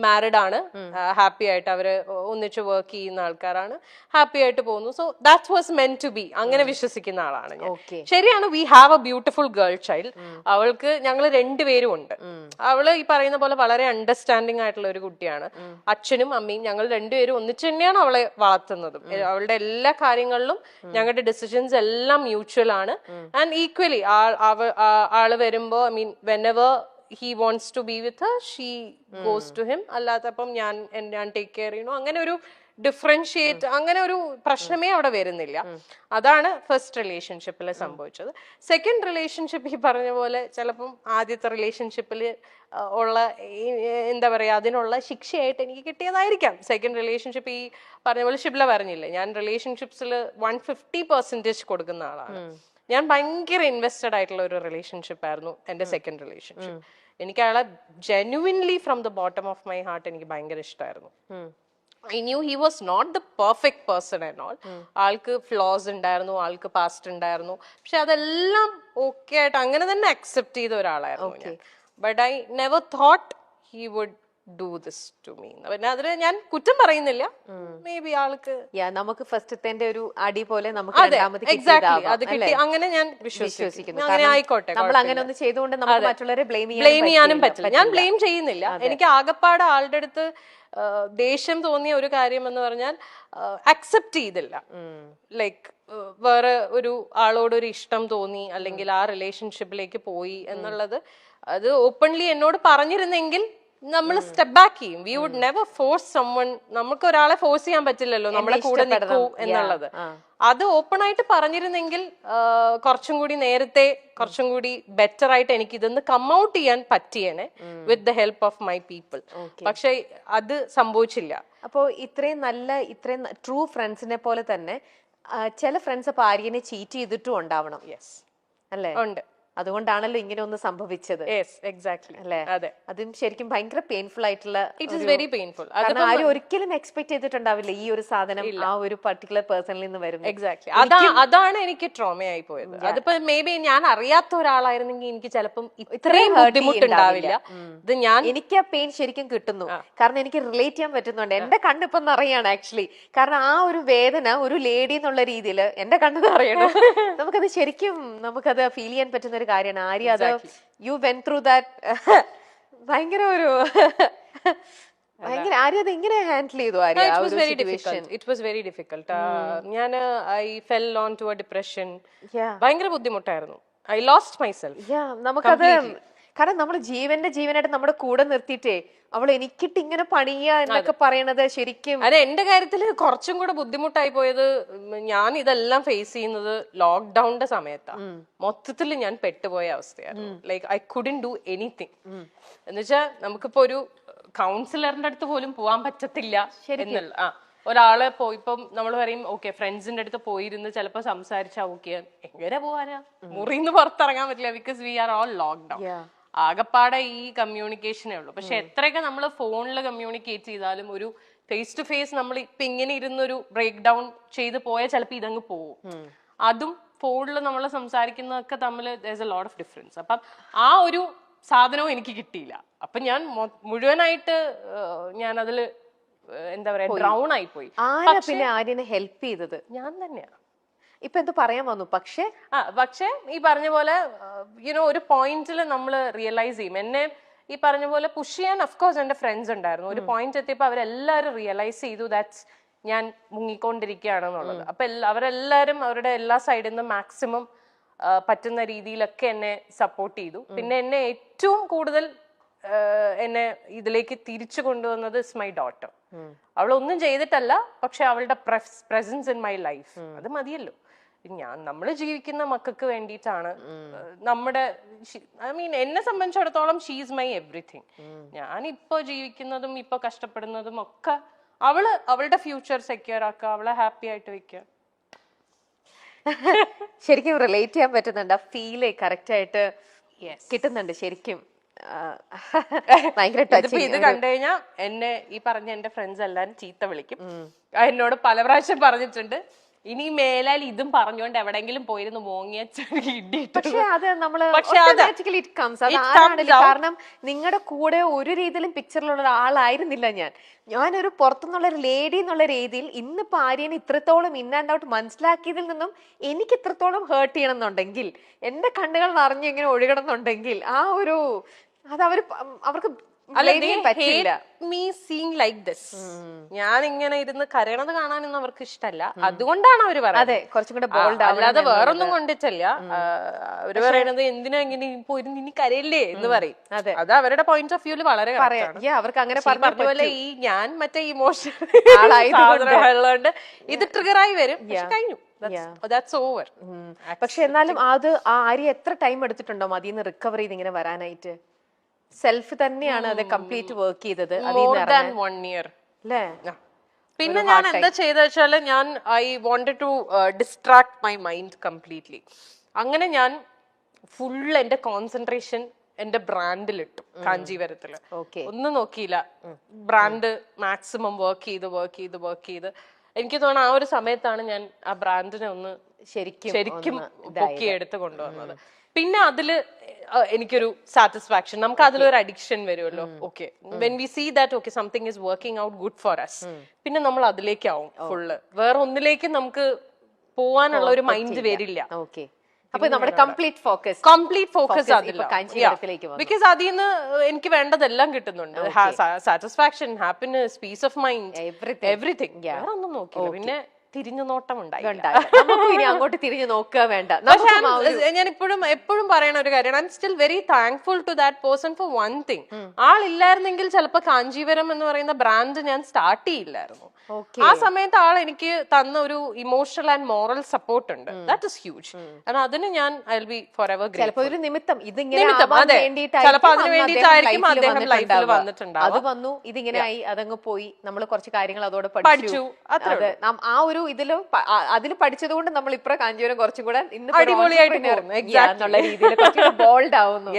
Married ആണ്, happy ആയിട്ട് അവര് ഒന്നിച്ച് വർക്ക് ചെയ്യുന്ന ആൾക്കാരാണ്, ഹാപ്പി ആയിട്ട് പോകുന്നു. So that was meant to be, അങ്ങനെ വിശ്വസിക്കുന്ന ആളാണ് ഞാൻ. ശരിയാണ്, we have a beautiful girl child. അവൾക്ക് ഞങ്ങൾ രണ്ടുപേരും ഉണ്ട്. അവള് ഈ പറയുന്ന പോലെ വളരെ അണ്ടർസ്റ്റാൻഡിങ് ആയിട്ടുള്ള ഒരു കുട്ടിയാണ്. അച്ഛനും അമ്മയും ഞങ്ങൾ രണ്ടുപേരും ഒന്നിച്ച് തന്നെയാണ് അവളെ വളർത്തുന്നതും. അവളുടെ എല്ലാ കാര്യങ്ങളിലും ഞങ്ങളുടെ ഡിസിഷൻസ് എല്ലാം മ്യൂച്വൽ ആണ്. ആൻഡ് ഈക്വലി ആള് വരുമ്പോ, I mean whenever he wants to be with her, she goes to him. അല്ലാത്തപ്പം ഞാൻ ടേക്ക് കെയർ ചെയ്യണു, അങ്ങനെ ഒരു ഡിഫറൻഷിയേറ്റ്, അങ്ങനെ ഒരു പ്രശ്നമേ അവിടെ വരുന്നില്ല. അതാണ് ഫസ്റ്റ് റിലേഷൻഷിപ്പിൽ സംഭവിച്ചത്. സെക്കൻഡ് റിലേഷൻഷിപ്പ് ഈ പറഞ്ഞ പോലെ ചിലപ്പം ആദ്യത്തെ റിലേഷൻഷിപ്പിൽ ഉള്ള എന്താ പറയാ, അതിനുള്ള ശിക്ഷയായിട്ട് എനിക്ക് കിട്ടിയതായിരിക്കാം. സെക്കൻഡ് റിലേഷൻഷിപ്പ് ഈ പറഞ്ഞ പോലെ ഷിബ്ല പറഞ്ഞില്ലേ, ഞാൻ റിലേഷൻഷിപ്സിൽ 150% കൊടുക്കുന്ന ആളാണ്. ഞാൻ ഭയങ്കര ഇൻവെസ്റ്റഡ് ആയിട്ടുള്ള ഒരു റിലേഷൻഷിപ്പ് ആയിരുന്നു എന്റെ സെക്കൻഡ് റിലേഷൻഷിപ്പ്. എനിക്ക് അയാളെ genuinely from the bottom of my heart എനിക്ക് ഭയങ്കര ഇഷ്ടമായിരുന്നു. I knew he was not the perfect person and all. ആൾക്ക് ഫ്ലോസ് ഉണ്ടായിരുന്നു, ആൾക്ക് പാസ്റ്റ് ഉണ്ടായിരുന്നു, പക്ഷെ അതെല്ലാം ഓക്കെ ആയിട്ട് അങ്ങനെ തന്നെ അക്സെപ്റ്റ് ചെയ്ത ഒരാളായിരുന്നു ഞാൻ. But I never thought he would do this to me. പിന്നെ അതിന് ഞാൻ കുറ്റം പറയുന്നില്ല, മേ ബി ആൾക്ക് നമുക്ക് ഫസ്റ്റത്തെ ഒരു അടി പോലെ നമുക്ക് അത് കിട്ടി, അങ്ങനെ ഞാൻ വിശ്വസിക്കുന്നു. അങ്ങനെ ആയിക്കോട്ടെ, നമ്മൾ അങ്ങനെ ഒന്ന് ചെയ്തുകൊണ്ട് നമുക്ക് മറ്റുള്ളവരെ ബ്ലെയിം ചെയ്യാനും പറ്റില്ല. ഞാൻ ബ്ലെയിം ചെയ്യുന്നില്ല. എനിക്ക് ആകപ്പാട് ആളുടെ അടുത്ത് ദേഷ്യം തോന്നിയ ഒരു കാര്യം എന്ന് പറഞ്ഞാൽ അക്സെപ്റ്റ് ചെയ്തില്ല. ലൈക്ക് വേറെ ഒരു ആളോടൊരു ഇഷ്ടം തോന്നി, അല്ലെങ്കിൽ ആ റിലേഷൻഷിപ്പിലേക്ക് പോയി എന്നുള്ളത് അത് ഓപ്പൺലി എന്നോട് പറഞ്ഞിരുന്നെങ്കിൽ നമ്മൾ സ്റ്റെപ്പ് ബാക്ക് ചെയ്യും. We would never force someone. നമുക്ക് ഒരാളെ ഫോഴ്സ് ചെയ്യാൻ പറ്റില്ലല്ലോ നമ്മളെ കൂടെ നിൽക്കൂ എന്നുള്ളത്. അത് ഓപ്പൺ ആയിട്ട് പറഞ്ഞിരുന്നെങ്കിൽ കുറച്ചും കൂടി നേരത്തെ, കുറച്ചും കൂടി ബെറ്റർ ആയിട്ട് എനിക്ക് ഇതൊന്ന് കം ഔട്ട് ചെയ്യാൻ പറ്റിയേനെ with the help of my people. പക്ഷെ അത് സംഭവിച്ചില്ല. അപ്പോ ഇത്രയും ട്രൂ ഫ്രണ്ട്സിനെ പോലെ തന്നെ ചില ഫ്രണ്ട്സ് അപ്പൊ ആര്യനെ ചീറ്റ് ചെയ്തിട്ടും ഉണ്ടാവണം. യെസ്, അല്ലേ? ഉണ്ട്. അതുകൊണ്ടാണല്ലോ ഇങ്ങനെ ഒന്ന് സംഭവിച്ചത്. അല്ലേ? അതെ, അതും ശരിക്കും ഭയങ്കര പെയിൻഫുൾ ആയിട്ടുള്ള, ഇറ്റ് ഈസ് വെരി പെയിൻഫുൾ. ആരും ഒരിക്കലും എക്സ്പെക്ട് ചെയ്തിട്ടുണ്ടാവില്ല ഈ ഒരു സാധനം ആ ഒരു പർട്ടിക്കുലർ പേഴ്സണിൽ നിന്ന് വരുന്നത്. എക്സാക്ട്ലി, അതാണ് എനിക്ക് ട്രോമയായി പോയത്. അതിപ്പോ മേ ബി ഞാൻ അറിയാത്ത ഒരാളായിരുന്നെങ്കിൽ എനിക്ക് ചിലപ്പം ഇത്രയും ബുദ്ധിമുട്ടുണ്ടാവില്ല. ഇത് എനിക്ക് ആ പെയിൻ ശരിക്കും കിട്ടുന്നു, കാരണം എനിക്ക് റിലേറ്റ് ചെയ്യാൻ പറ്റുന്നുണ്ട്. എന്റെ കണ്ണിപ്പം നിറയാണ് ആക്ച്വലി. കാരണം ആ ഒരു വേദന ഒരു ലേഡി എന്നുള്ള രീതിയിൽ എന്റെ കണ്ണ് നിറയണം. നമുക്കത് ശരിക്കും നമുക്കത് ഫീൽ ചെയ്യാൻ പറ്റുന്ന കാര്യമാണ്. ആര്യ, അത് യു വെൻ ത്രൂ ദാറ്റ്. ഭയങ്കര ഒരു ആര്യ അത് എങ്ങനെ ഹാൻഡിൽ ചെയ്തു? Arya it was very difficult. ഞാൻ I fell on to a depression. ഭയങ്കര ബുദ്ധിമുട്ടായിരുന്നു. I lost myself. നമുക്കത് കാരണം നമ്മൾ ജീവനായിട്ട് നമ്മുടെ കൂടെ നിർത്തിയിട്ടേ അവൾ എനിക്കിട്ട് ഇങ്ങനെ പണിയ എന്നൊക്കെ പറയണത് ശരിക്കും. അതെ, എന്റെ കാര്യത്തിൽ കുറച്ചും കൂടെ ബുദ്ധിമുട്ടായി പോയത്, ഞാൻ ഇതെല്ലാം ഫേസ് ചെയ്യുന്നത് ലോക്ക്ഡൌണിന്റെ സമയത്താണ്. മൊത്തത്തിൽ ഞാൻ പെട്ടുപോയ അവസ്ഥയായിരുന്നു. Like I couldn't do anything. എന്നുവെച്ചാൽ നമുക്കിപ്പോ ഒരു കൗൺസിലറിന്റെ അടുത്ത് പോലും പോവാൻ പറ്റത്തില്ല എന്നുള്ള ഒരാളെ ഇപ്പം നമ്മൾ പറയും ഓക്കെ ഫ്രണ്ട്സിന്റെ അടുത്ത് പോയിരുന്ന് ചിലപ്പോ സംസാരിച്ചാ ഓക്കെ, എങ്ങനെ പോവാനാ? മുറിന്ന് പുറത്തിറങ്ങാൻ പറ്റില്ല, because we are all lockdown. ആകപ്പാടെ ഈ കമ്മ്യൂണിക്കേഷനേ ഉള്ളൂ. പക്ഷെ എത്രയൊക്കെ നമ്മൾ ഫോണിൽ കമ്മ്യൂണിക്കേറ്റ് ചെയ്താലും ഒരു ഫേസ് ടു ഫേസ് നമ്മൾ ഇപ്പൊ ഇങ്ങനെ ഇരുന്നൊരു ബ്രേക്ക് ഡൗൺ ചെയ്ത് പോയാൽ ചിലപ്പോൾ ഇതങ്ങ് പോവും. അതും ഫോണിൽ നമ്മൾ സംസാരിക്കുന്നതൊക്കെ തമ്മിൽ there's a lot of difference. അപ്പം ആ ഒരു സാധനവും എനിക്ക് കിട്ടിയില്ല. അപ്പൊ ഞാൻ മുഴുവനായിട്ട് ഞാൻ അതില് എന്താ പറയാ ഡ്രൗൺ ആയി പോയി. പിന്നെ ആര്യനെ ഹെൽപ്പ് ചെയ്തത് ഞാൻ തന്നെയാണ്. ഇപ്പൊ എന്ത് പറയാൻ വന്നു? പക്ഷേ ഈ പറഞ്ഞ പോലെ ഒരു പോയിന്റിൽ നമ്മൾ റിയലൈസ് ചെയ്യും. എന്നെ ഈ പറഞ്ഞ പോലെ പുഷ് ചെയ്യാൻ അഫ്കോഴ്സ് എന്റെ ഫ്രണ്ട്സ് ഉണ്ടായിരുന്നു. ഒരു പോയിന്റ് എത്തിയപ്പോ അവരെല്ലാവരും റിയലൈസ് ചെയ്തു ദാറ്റ്സ് ഞാൻ മുങ്ങിക്കൊണ്ടിരിക്കുകയാണെന്നുള്ളത്. അപ്പൊ അവരെല്ലാവരും അവരുടെ എല്ലാ സൈഡിൽ നിന്നും മാക്സിമം പറ്റുന്ന രീതിയിലൊക്കെ എന്നെ സപ്പോർട്ട് ചെയ്തു. പിന്നെ എന്നെ ഏറ്റവും കൂടുതൽ എന്നെ ഇതിലേക്ക് തിരിച്ചു കൊണ്ടുവന്നത് ഇസ് മൈ ഡോട്ടർ. അവളൊന്നും ചെയ്തിട്ടല്ല, പക്ഷെ അവളുടെ പ്രസൻസ് ഇൻ മൈ ലൈഫ് അത് മതിയല്ലോ. നമ്മൾ ജീവിക്കുന്ന മക്കൾക്ക് വേണ്ടിയിട്ടാണ്. നമ്മുടെ ഐ മീൻ എന്നെ സംബന്ധിച്ചിടത്തോളം ഷീ ഈസ് മൈ എവറിഥിങ്. ഞാൻ ഇപ്പൊ ജീവിക്കുന്നതും ഇപ്പൊ കഷ്ടപ്പെടുന്നതും ഒക്കെ അവളുടെ ഫ്യൂച്ചർ സെക്യൂർ ആക്കുക, അവളെ ഹാപ്പി ആയിട്ട് വെക്കുക. ശരിക്കും റിലേറ്റ് ചെയ്യാൻ പറ്റുന്നുണ്ട്. ആ ഫീല് കറക്റ്റ് ആയിട്ട് കിട്ടുന്നുണ്ട് ശരിക്കും. ഭയങ്കര ഇത് കണ്ടു കഴിഞ്ഞാൽ എന്നെ ഈ പറഞ്ഞ എന്റെ ഫ്രണ്ട്സ് എല്ലാരും ചീത്ത വിളിക്കും. എന്നോട് പല പ്രാവശ്യം പറഞ്ഞിട്ടുണ്ട് ഇനി മേലാൽ ഇതും പറഞ്ഞുകൊണ്ട് എവിടെങ്കിലും പോയിരുന്നു മോങ്ങിയ ഇടിയിട്ട് പക്ഷെ അത് നമ്മള് പക്ഷെ അത് automatically it comes. അത് ആരാണെങ്കിലും കാരണം നിങ്ങളുടെ കൂടെ ഒരു രീതിയിലും പിക്ചറിലുള്ള ഒരാളായിരുന്നില്ല ഞാനൊരു പുറത്തുനിന്നുള്ള ഒരു ലേഡി എന്നുള്ള രീതിയിൽ ഇന്നിപ്പോ ആര്യനെ ഇത്രത്തോളം ഇൻ ആൻഡ് ഔട്ട് മനസ്സിലാക്കിയതിൽ നിന്നും എനിക്ക് ഇത്രത്തോളം ഹേർട്ട് ചെയ്യണം എന്നുണ്ടെങ്കിൽ എന്റെ കണ്ണുകൾ നിറഞ്ഞു ഇങ്ങനെ ഒഴുകണം എന്നുണ്ടെങ്കിൽ ആ ഒരു അത് അവർക്ക് പറ്റില്ല. മീ സീങ് ലൈക്ക് ദിസ്, ഞാൻ ഇങ്ങനെ ഇരുന്ന് കരയണത് കാണാനൊന്നും അവർക്ക് ഇഷ്ടമല്ല. അതുകൊണ്ടാണ് അവര് പറയുന്നത് കുറച്ചും കൂടെ ബോൾഡ്. അല്ലാതെ വേറൊന്നും കൊണ്ടിട്ടല്ല. അവര് പറയണത് എന്തിനാ ഇങ്ങനെ പോയിരുന്നു ഇനി കരയില്ലേ എന്ന് പറയും. അത് അവരുടെ പോയിന്റ് ഓഫ് വ്യൂല് വളരെ അവർക്ക് അങ്ങനെ പറഞ്ഞ പോലെ ഈ ഞാൻ മറ്റേ ഇമോഷൻ ആളായതുകൊണ്ട് ഇത് ട്രിഗറായി വരും. പക്ഷെ കഴിഞ്ഞു, ദാറ്റ്സ് ഓവർ. പക്ഷെ എന്നാലും അത് ആര്യ എത്ര ടൈം എടുത്തിട്ടുണ്ടോ അതിന്ന് റിക്കവർ ചെയ്ത് ഇങ്ങനെ വരാനായിട്ട്? സെൽഫ് തന്നെയാണ് അത് കംപ്ലീറ്റ് വർക്ക് ചെയ്തത്. മോർ ദാൻ 1 year അല്ലേ? പിന്നെ ഞാൻ എന്താ ചെയ്ത വെച്ചാല് ഞാൻ I wanted to distract my mind completely. അങ്ങനെ ഞാൻ ഫുൾ എന്റെ കോൺസെൻട്രേഷൻ എന്റെ ബ്രാൻഡിലിട്ടു. കാഞ്ചീവരത്തില് ഒന്നും നോക്കിയില്ല. ബ്രാൻഡ് മാക്സിമം വർക്ക് ചെയ്ത് എനിക്ക് തോന്നുന്നു ആ ഒരു സമയത്താണ് ഞാൻ ആ ബ്രാൻഡിനെ ഒന്ന് ശരിക്കും പൊക്കിയെടുത്ത് കൊണ്ടുവന്നത്. പിന്നെ അതില് എനിക്കൊരു സാറ്റിസ്ഫാക്ഷൻ, നമുക്ക് അതിലൊരു അഡിക്ഷൻ വരുമല്ലോ. Okay, when we see that okay something is working out good for us, പിന്നെ നമ്മൾ അതിലേക്കാവും ഫുള്ള്. വേറെ ഒന്നിലേക്ക് നമുക്ക് പോവാനുള്ള ഒരു മൈൻഡ് വരില്ല. അപ്പൊ നമ്മുടെ കംപ്ലീറ്റ് ഫോക്കസ് അതില്ല. ബിക്കോസ് അതിൽ നിന്ന് എനിക്ക് വേണ്ടതെല്ലാം കിട്ടുന്നുണ്ട്. Satisfaction, happiness, peace of mind, everything. വേറെ ഒന്നും നോക്കില്ല. പിന്നെ തിരിഞ്ഞു നോട്ടം ഉണ്ടായി. അങ്ങോട്ട് തിരിഞ്ഞു നോക്കുക വേണ്ട. ഞാൻ എപ്പോഴും പറയണ ഒരു കാര്യമാണ്, I am still very thankful to that person for one thing. ആളില്ലായിരുന്നെങ്കിൽ ചിലപ്പോ കാഞ്ചീവരം എന്ന് പറയുന്ന ബ്രാൻഡ് ഞാൻ സ്റ്റാർട്ട് ചെയ്യില്ലായിരുന്നു. ആ സമയത്ത് ആൾ എനിക്ക് തന്ന ഒരു ഇമോഷണൽ ആൻഡ് മോറൽ സപ്പോർട്ട് ഉണ്ട്. That is huge. കാരണം അതിന് ഞാൻ I will be for ever grateful. ഒരു നിമിത്തം അതെ, ചിലപ്പോ അതിന് വേണ്ടിയിട്ടായിരിക്കും അദ്ദേഹം ലൈഫിൽ വന്നിട്ടുണ്ടാവും. അത് വന്നു, ഇതിങ്ങനെ ആയി, അതങ്ങ് പോയി. നമ്മൾ കുറച്ച് കാര്യങ്ങൾ അതോടെ പഠിച്ചു. ആ ഒരു അതിൽ പഠിച്ചത് കൊണ്ട് നമ്മൾ ഇപ്പോ കാഞ്ചീവരം കുറച്ചും കൂടെ അടിപൊളിയായിട്ട് എന്നുള്ള രീതിയിൽ ബോൾഡ് ആവുന്നു.